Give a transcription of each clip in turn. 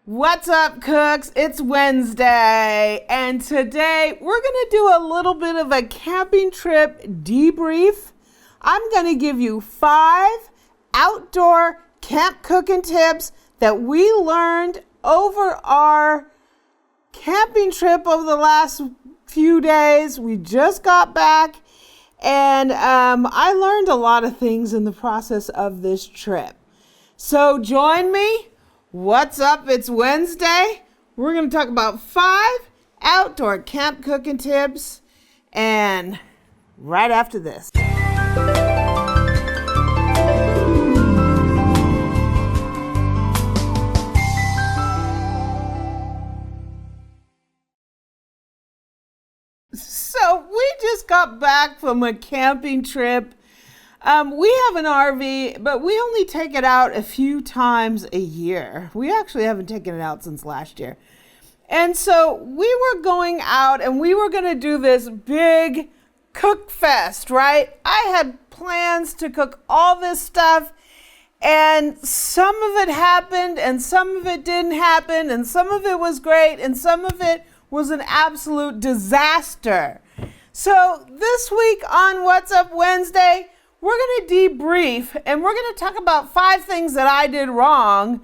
What's up, cooks? It's Wednesday, and today we're going to do a little bit of a camping trip debrief. I'm going to give you 5 outdoor camp cooking tips that we learned over our camping trip over the last few days. We just got back, and I learned a lot of things in the process of this trip. So join me. What's up? It's Wednesday. We're going to talk about 5 outdoor camp cooking tips, and right after this. So we just got back from a camping trip. We have an RV, but we only take it out a few times a year. We actually haven't taken it out since last year. And so we were going out and we were going to do this big cook fest, right? I had plans to cook all this stuff, and some of it happened and some of it didn't happen, and some of it was great and some of it was an absolute disaster. So this week on What's Up Wednesday, we're going to debrief, and we're going to talk about 5 things that I did wrong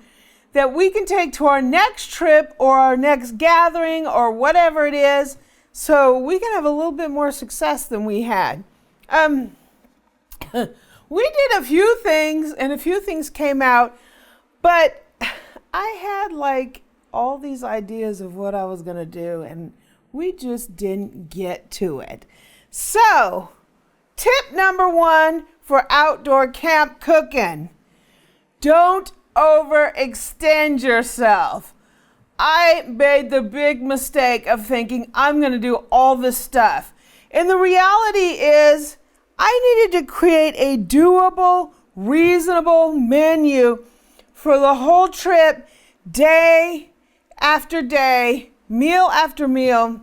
that we can take to our next trip or our next gathering or whatever it is, so we can have a little bit more success than we had. We did a few things, and a few things came out, but I had like all these ideas of what I was going to do, and we just didn't get to it. So, tip number 1 for outdoor camp cooking: don't overextend yourself. I made the big mistake of thinking I'm going to do all this stuff. And the reality is I needed to create a doable, reasonable menu for the whole trip, day after day, meal after meal.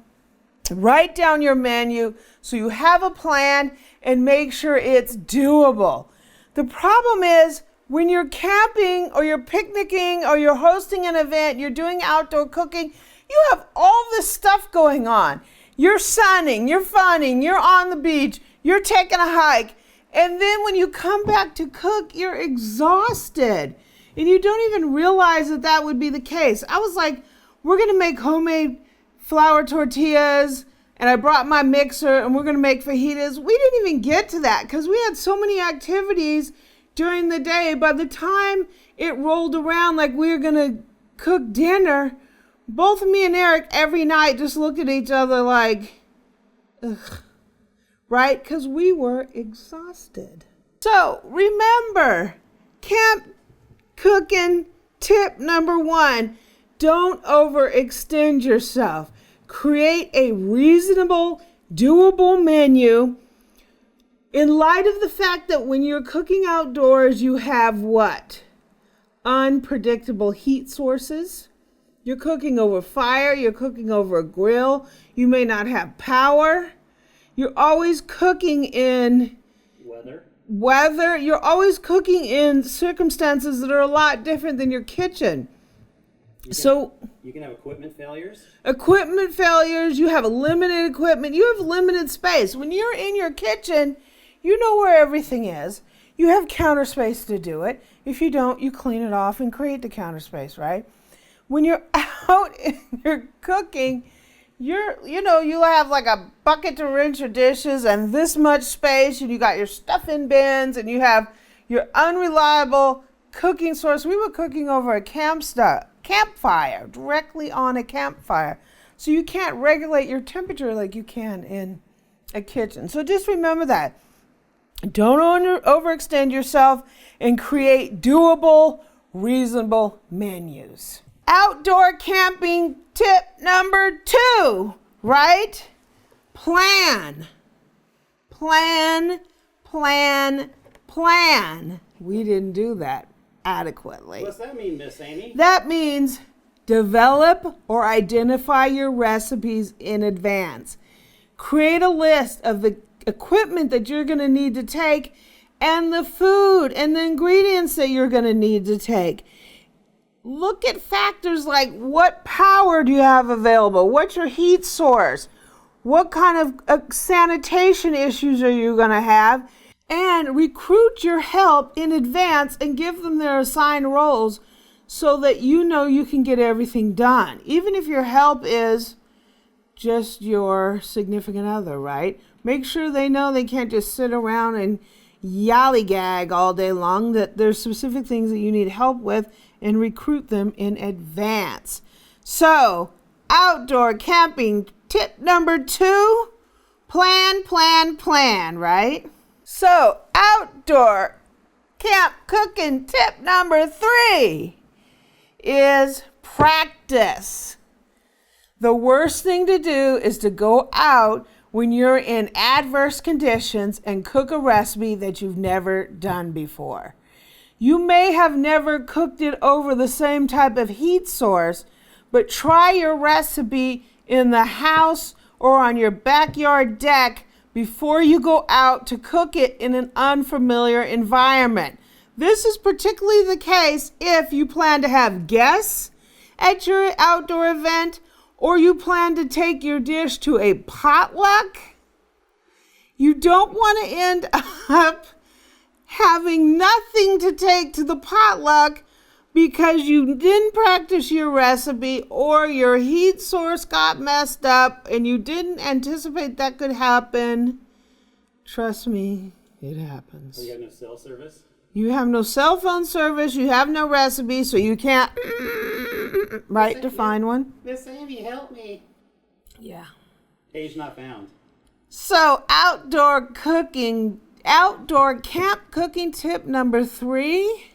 Write down your menu so you have a plan and make sure it's doable. The problem is when you're camping or you're picnicking or you're hosting an event, you're doing outdoor cooking, you have all this stuff going on. You're sunning, you're funning, you're on the beach, you're taking a hike, and then when you come back to cook, you're exhausted. And you don't even realize that that would be the case. I was like, we're going to make homemade flour tortillas, and I brought my mixer, and we're going to make fajitas. We didn't even get to that because we had so many activities during the day. By the time it rolled around like we were going to cook dinner, both me and Eric every night just looked at each other like, ugh, right? Because we were exhausted. So remember, camp cooking tip number 1, don't overextend yourself. Create a reasonable, doable menu in light of the fact that when you're cooking outdoors, you have what? Unpredictable heat sources. You're cooking over fire. You're cooking over a grill. You may not have power. You're always cooking in weather. You're always cooking in circumstances that are a lot different than your kitchen. You can have equipment failures. You have limited equipment. You have limited space. When you're in your kitchen, you know where everything is. You have counter space to do it. If you don't, you clean it off and create the counter space, right? When you're out and you're cooking, you'll have like a bucket to rinse your dishes and this much space, and you got your stuff in bins, and you have your unreliable cooking source. We were cooking over a campfire, directly on a campfire. So you can't regulate your temperature like you can in a kitchen. So just remember that. Don't overextend yourself and create doable, reasonable menus. Outdoor camping tip number 2, right? Plan. We didn't do that adequately. What's that mean, Miss Amy? That means develop or identify your recipes in advance. Create a list of the equipment that you're going to need to take and the food and the ingredients that you're going to need to take. look at factors like what power do you have available? What's your heat source? What kind of sanitation issues are you going to have? And recruit your help in advance and give them their assigned roles so that you know you can get everything done. Even if your help is just your significant other, right? Make sure they know they can't just sit around and yollygag all day long, that there's specific things that you need help with, and recruit them in advance. So, outdoor camping tip number 2, plan, right? So, outdoor camp cooking tip number 3 is practice. The worst thing to do is to go out when you're in adverse conditions and cook a recipe that you've never done before. You may have never cooked it over the same type of heat source, but try your recipe in the house or on your backyard deck before you go out to cook it in an unfamiliar environment. This is particularly the case if you plan to have guests at your outdoor event, or you plan to take your dish to a potluck. You don't want to end up having nothing to take to the potluck because you didn't practice your recipe, or your heat source got messed up and you didn't anticipate that could happen. Trust me, it happens. So you have no cell service? You have no cell phone service, you have no recipe, so you can't to find one. Miss Amy, help me. Yeah. Page not found. So outdoor camp cooking tip number 3,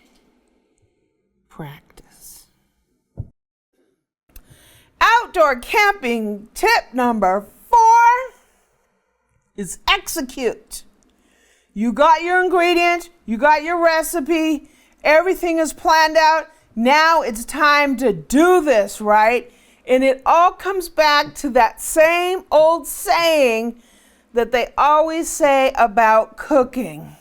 practice. Outdoor camping tip number 4 is execute. You got your ingredients, you got your recipe, everything is planned out. Now it's time to do this, right? And it all comes back to that same old saying that they always say about cooking.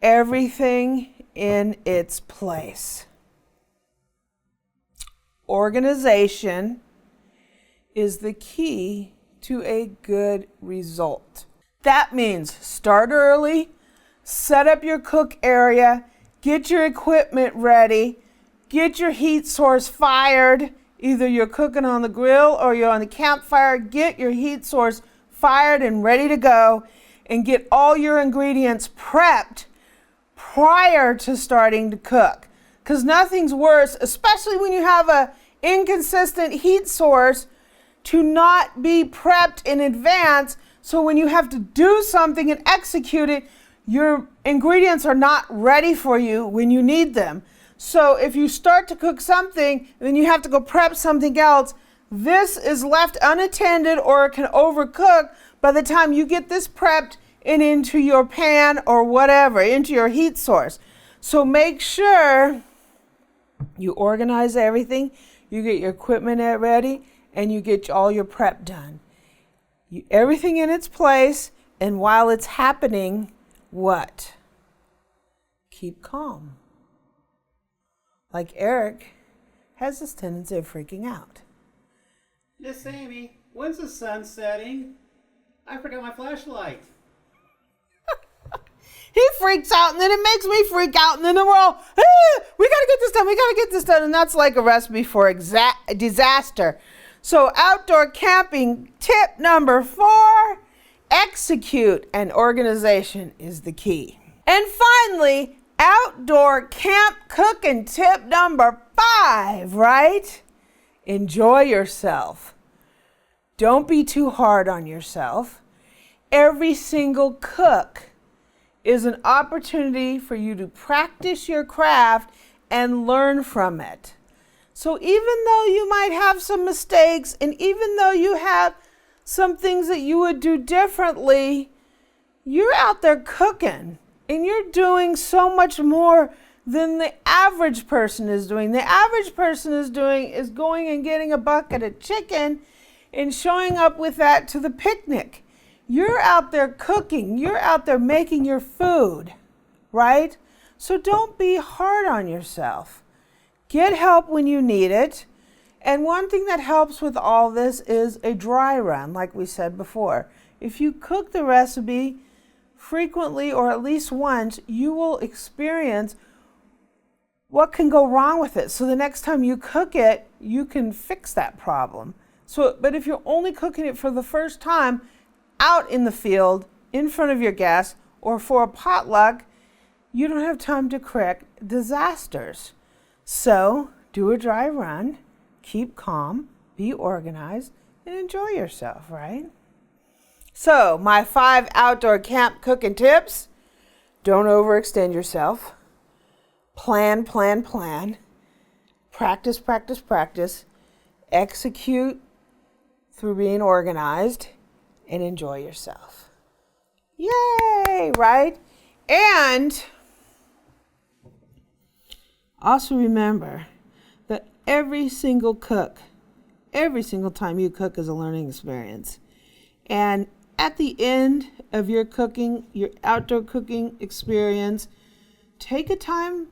Everything in its place. Organization is the key to a good result. That means start early, set up your cook area, get your equipment ready, get your heat source fired. Either you're cooking on the grill or you're on the campfire. Get your heat source fired and ready to go, and get all your ingredients prepped prior to starting to cook. Because nothing's worse, especially when you have an inconsistent heat source, to not be prepped in advance. So when you have to do something and execute it, your ingredients are not ready for you when you need them. So if you start to cook something and then you have to go prep something else, this is left unattended, or it can overcook by the time you get this prepped and into your pan or whatever, into your heat source. So make sure you organize everything, you get your equipment ready, and you get all your prep done. Everything in its place, and while it's happening, what? Keep calm. Like Eric has this tendency of freaking out. Miss Amy, when's the sun setting? I forgot my flashlight. He freaks out, and then it makes me freak out, and then we're all, we gotta get this done, and that's like a recipe for disaster. So outdoor camping tip number 4, execute, and organization is the key. And finally, outdoor camp cooking tip number 5, right? Enjoy yourself. Don't be too hard on yourself. Every single cook is an opportunity for you to practice your craft and learn from it. So even though you might have some mistakes, and even though you have some things that you would do differently, you're out there cooking, and you're doing so much more than the average person is doing. The average person is going and getting a bucket of chicken and showing up with that to the picnic. You're out there cooking. You're out there making your food, right? So don't be hard on yourself. Get help when you need it. And one thing that helps with all this is a dry run, like we said before. If you cook the recipe frequently or at least once, you will experience what can go wrong with it. So the next time you cook it, you can fix that problem. But if you're only cooking it for the first time out in the field, in front of your guests, or for a potluck, you don't have time to correct disasters. So do a dry run, keep calm, be organized, and enjoy yourself, right? So my 5 outdoor camp cooking tips: don't overextend yourself. Plan, plan, plan. Practice, practice, practice. Execute through being organized, and enjoy yourself. Yay, right? And also remember that every single time you cook is a learning experience. And at the end of your cooking, your outdoor cooking experience, take a time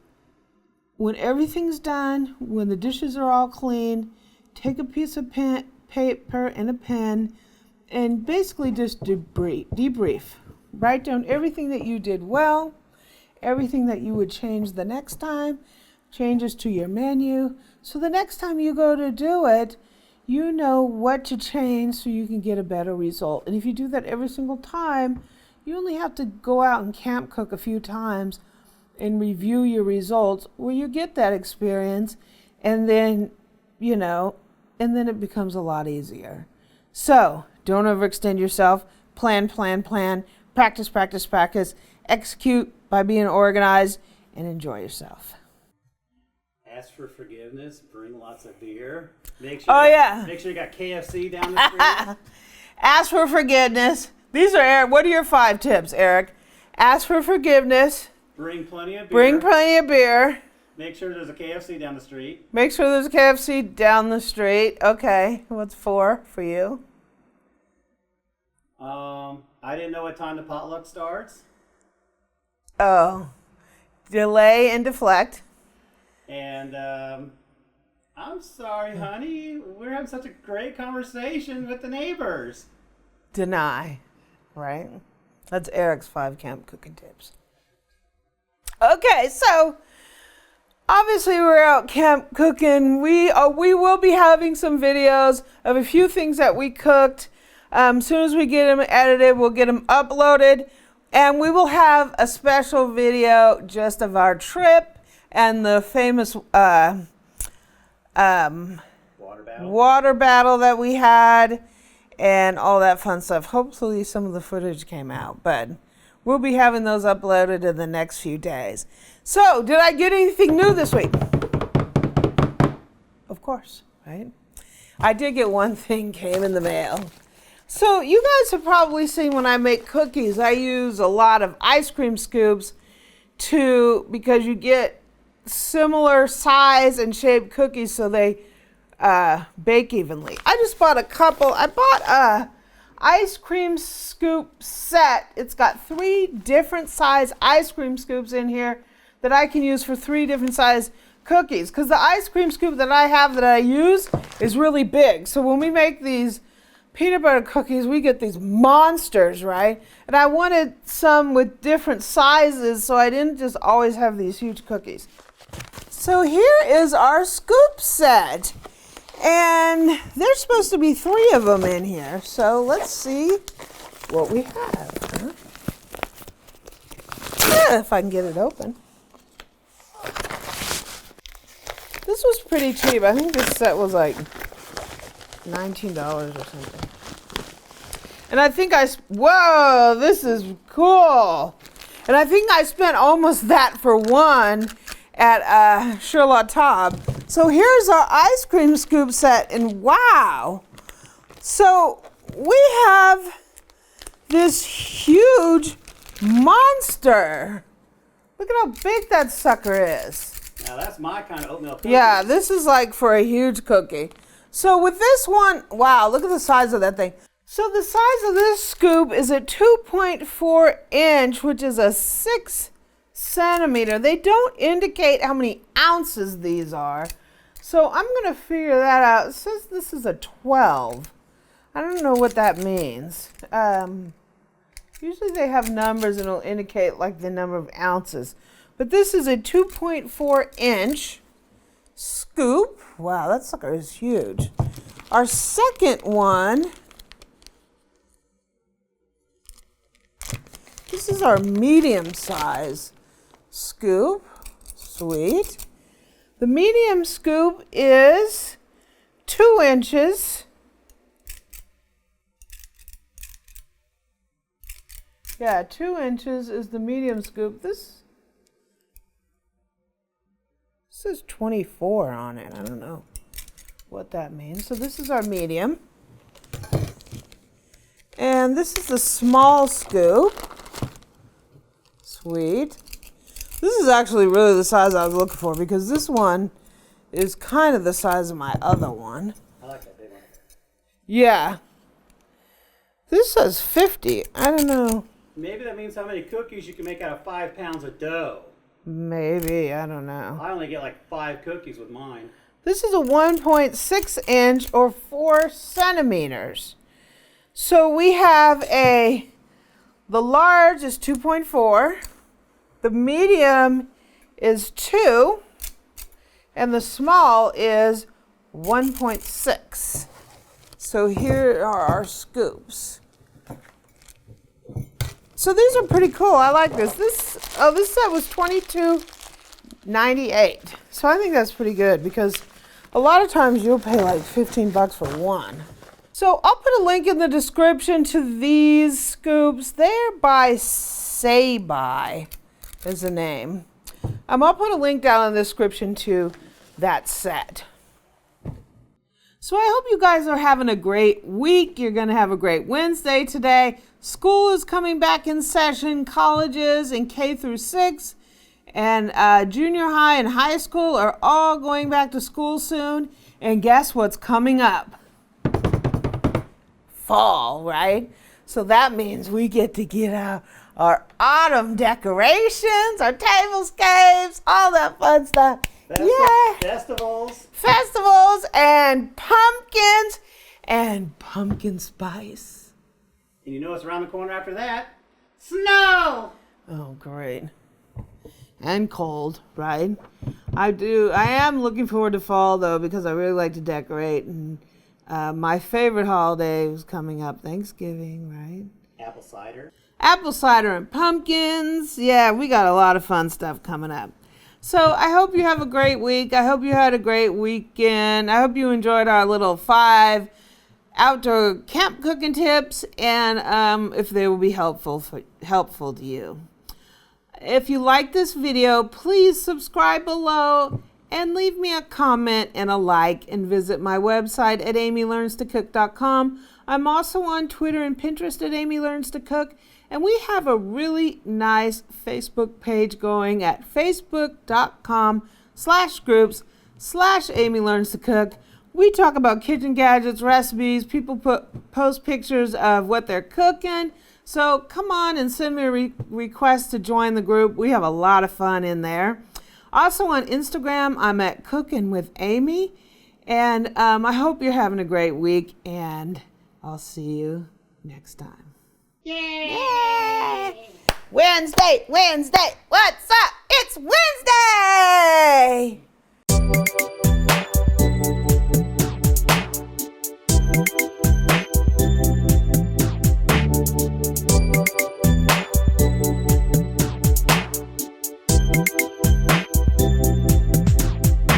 when everything's done, when the dishes are all clean, take a piece of paper and a pen and basically just debrief. Write down everything that you did well, everything that you would change the next time, changes to your menu. So the next time you go to do it, you know what to change so you can get a better result. And if you do that every single time, you only have to go out and camp cook a few times and review your results where you get that experience, and then, and then it becomes a lot easier. So don't overextend yourself. Plan, plan, plan. Practice, practice, practice. Execute by being organized, and enjoy yourself. Ask for forgiveness. Bring lots of beer. Make sure you got KFC down the street. Ask for forgiveness. These are Eric. What are your 5 tips, Eric? Ask for forgiveness. Bring plenty of beer. Bring plenty of beer. Make sure there's a KFC down the street. Make sure there's a KFC down the street. Okay. What's 4 for you? I didn't know what time the potluck starts. Oh. Delay and deflect. And I'm sorry, honey. We're having such a great conversation with the neighbors. Deny. Right? That's Eric's 5 camp cooking tips. Okay, so obviously we're out camp cooking. We will be having some videos of a few things that we cooked. As soon as we get them edited, we'll get them uploaded. And we will have a special video just of our trip and the famous water battle that we had and all that fun stuff. Hopefully some of the footage came out, but we'll be having those uploaded in the next few days. So, did I get anything new this week? Of course, right? I did get one thing came in the mail. So, you guys have probably seen when I make cookies, I use a lot of ice cream scoops because you get similar size and shaped cookies so they bake evenly. I just bought a couple. I bought a ice cream scoop set. It's got 3 different size ice cream scoops in here that I can use for 3 different size cookies, because the ice cream scoop that I have that I use is really big. So when we make these peanut butter cookies, we get these monsters, right? And I wanted some with different sizes so I didn't just always have these huge cookies. So here is our scoop set. And there's supposed to be 3 of them in here. So let's see what we have. Yeah, if I can get it open. This was pretty cheap. I think this set was like $19 or something. And I think whoa, this is cool. And I think I spent almost that for one at Charlotte. So here's our ice cream scoop set, and wow. So we have this huge monster. Look at how big that sucker is. Now that's my kind of oatmeal cookie. Yeah, this is like for a huge cookie. So with this one, wow, look at the size of that thing. So the size of this scoop is a 2.4 inch, which is a 6 centimeter. They don't indicate how many ounces these are. So I'm going to figure that out. It says this is a 12. I don't know what that means. Usually they have numbers and it'll indicate like the number of ounces. But this is a 2.4 inch scoop. Wow, that sucker is huge. Our second one, this is our medium size scoop. Sweet. The medium scoop is 2 inches. Yeah, 2 inches is the medium scoop. This says 24 on it. I don't know what that means. So this is our medium. And this is the small scoop. Sweet. This is actually really the size I was looking for because this one is kind of the size of my other one. I like that big one. Yeah. This says 50. I don't know. Maybe that means how many cookies you can make out of 5 pounds of dough. Maybe. I don't know. I only get like 5 cookies with mine. This is a 1.6 inch or 4 centimeters. So we have the large is 2.4, the medium is 2, and the small is 1.6. So here are our scoops. So these are pretty cool. I like this. This set was $22.98. So I think that's pretty good because a lot of times you'll pay like $15 for one. So I'll put a link in the description to these scoops. They're by Say-By is the name. I'll put a link down in the description to that set. So I hope you guys are having a great week. You're going to have a great Wednesday today. School is coming back in session. Colleges and K through 6 and junior high and high school are all going back to school soon. And guess what's coming up? Fall, right? So that means we get to get out our autumn decorations, our tablescapes, all that fun stuff. Yeah. Festivals and pumpkins and pumpkin spice. And you know what's around the corner after that? Snow! Oh, great. And cold, right? I am looking forward to fall, though, because I really like to decorate. And my favorite holiday is coming up, Thanksgiving, right? Apple cider. Apple cider and pumpkins. Yeah, we got a lot of fun stuff coming up. So I hope you have a great week. I hope you had a great weekend. I hope you enjoyed our little 5 outdoor camp cooking tips, and if they will be helpful to you. If you like this video, please subscribe below and leave me a comment and a like, and visit my website at amylearnstocook.com. I'm also on Twitter and Pinterest at Amy Learns to Cook, and we have a really nice Facebook page going at facebook.com/groups/Amy Learns to Cook. We talk about kitchen gadgets, recipes. People post pictures of what they're cooking. So come on and send me a request to join the group. We have a lot of fun in there. Also on Instagram, I'm at Cooking with Amy. And I hope you're having a great week, and I'll see you next time. Yay! Yay! Wednesday! What's up? It's Wednesday!